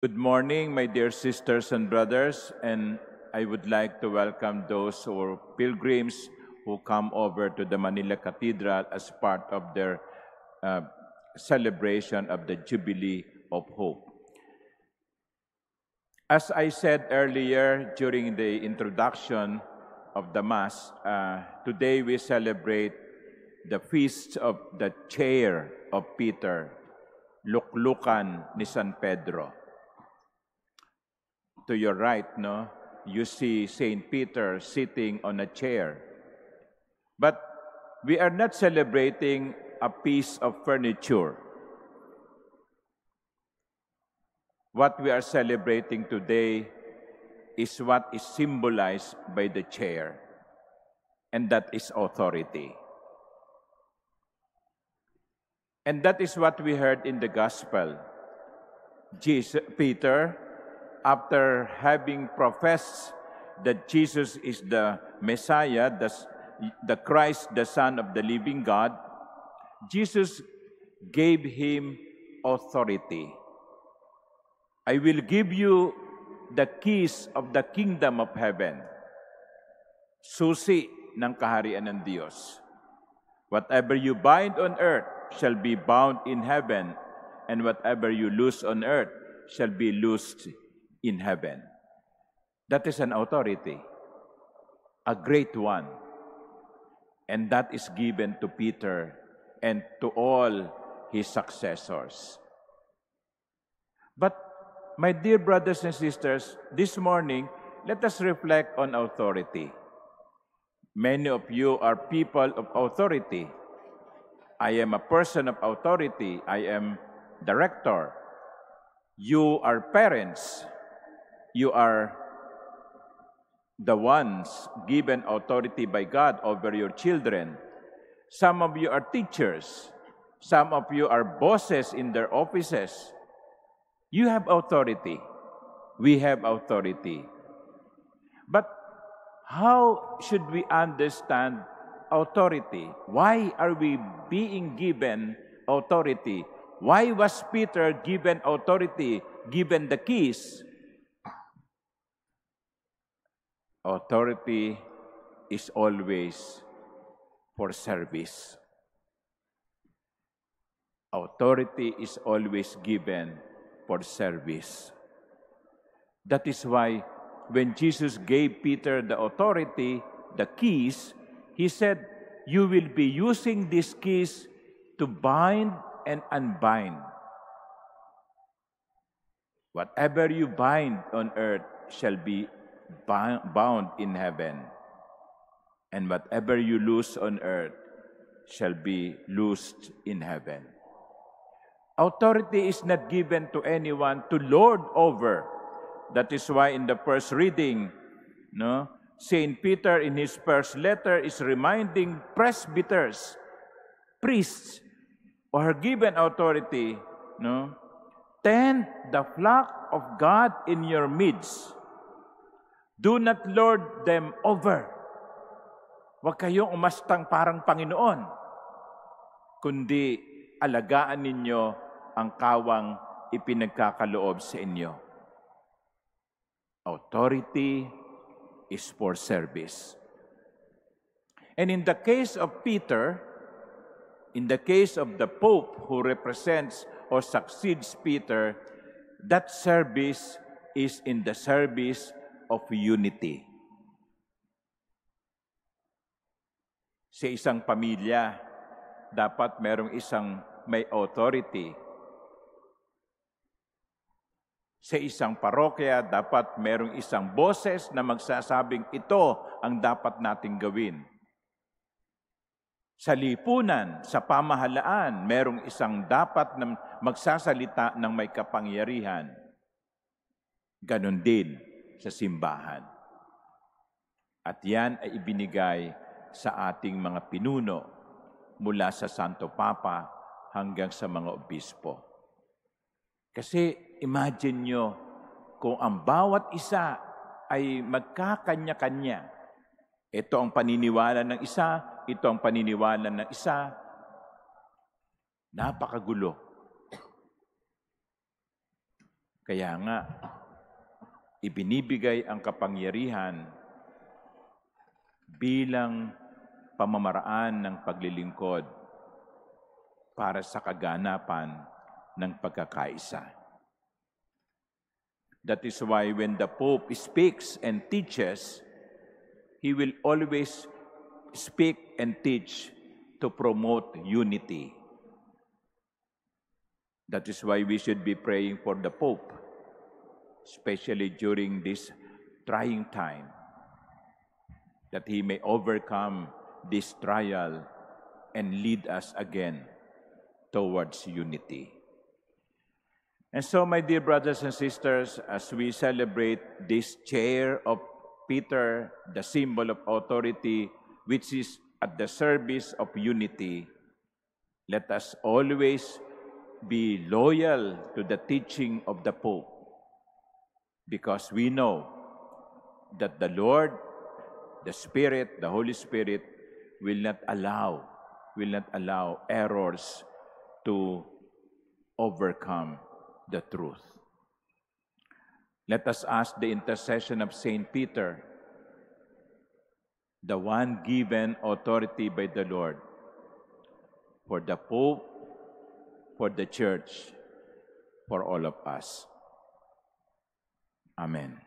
Good morning, my dear sisters and brothers, and I would like to welcome those who are pilgrims who come over to the Manila Cathedral as part of their uh, celebration of the Jubilee of Hope. As I said earlier during the introduction of the Mass, today we celebrate the feast of the chair of Peter, Luklukan ni San Pedro. To your right, you see Saint Peter sitting on a chair. But we are not celebrating a piece of furniture. What we are celebrating today is what is symbolized by the chair, and that is authority. And that is what we heard in the gospel. Peter, after having professed that Jesus is the Messiah, the Christ, the Son of the living God, Jesus gave him authority. I will give you the keys of the kingdom of heaven. Susi ng kaharian ng Diyos. Whatever you bind on earth shall be bound in heaven, and whatever you loose on earth shall be loosed in heaven. That is an authority, a great one. And that is given to Peter and to all his successors. But, my dear brothers and sisters, this morning, let us reflect on authority. Many of you are people of authority. I am a person of authority. I am director. You are parents. You are the ones given authority by God over your children. Some of you are teachers. Some of you are bosses in their offices. You have authority. We have authority. But how should we understand authority? Why are we being given authority? Why was Peter given authority, given the keys? Authority is always for service. Authority is always given for service. That is why when Jesus gave Peter the authority, the keys, he said, you will be using these keys to bind and unbind. Whatever you bind on earth shall be bound in heaven, and whatever you loose on earth shall be loosed in heaven. Authority is not given to anyone to lord over. That is why in the first reading, Saint Peter in his first letter is reminding presbyters, priests, who are given authority, tend the flock of God in your midst. Do not lord them over. Huwag kayong umastang parang Panginoon, kundi alagaan ninyo ang kawang ipinagkakaloob sa inyo. Authority is for service. And in the case of Peter, in the case of the Pope who represents or succeeds Peter, that service is in the service of unity. Sa isang pamilya, dapat merong isang may authority. Sa isang parokya, dapat merong isang boses na magsasabing ito ang dapat nating gawin. Sa lipunan, sa pamahalaan, merong isang dapat na magsasalita ng may kapangyarihan. Ganon din sa simbahan. At yan ay ibinigay sa ating mga pinuno mula sa Santo Papa hanggang sa mga obispo. Kasi imagine nyo kung ang bawat isa ay magkakanya-kanya. Ito ang paniniwala ng isa, ito ang paniniwala ng isa. Napakagulo. Kaya nga, ibinibigay ang kapangyarihan bilang pamamaraan ng paglilingkod para sa kaganapan ng pagkakaisa. That is why when the Pope speaks and teaches, he will always speak and teach to promote unity. That is why we should be praying for the Pope, especially during this trying time, that he may overcome this trial and lead us again towards unity. And so, my dear brothers and sisters, as we celebrate this chair of Peter, the symbol of authority, which is at the service of unity, let us always be loyal to the teaching of the Pope, because we know that the Lord, the Spirit, the Holy Spirit, will not allow errors to overcome the truth. Let us ask the intercession of Saint Peter, the one given authority by the Lord, for the Pope, for the Church, for all of us. Amen.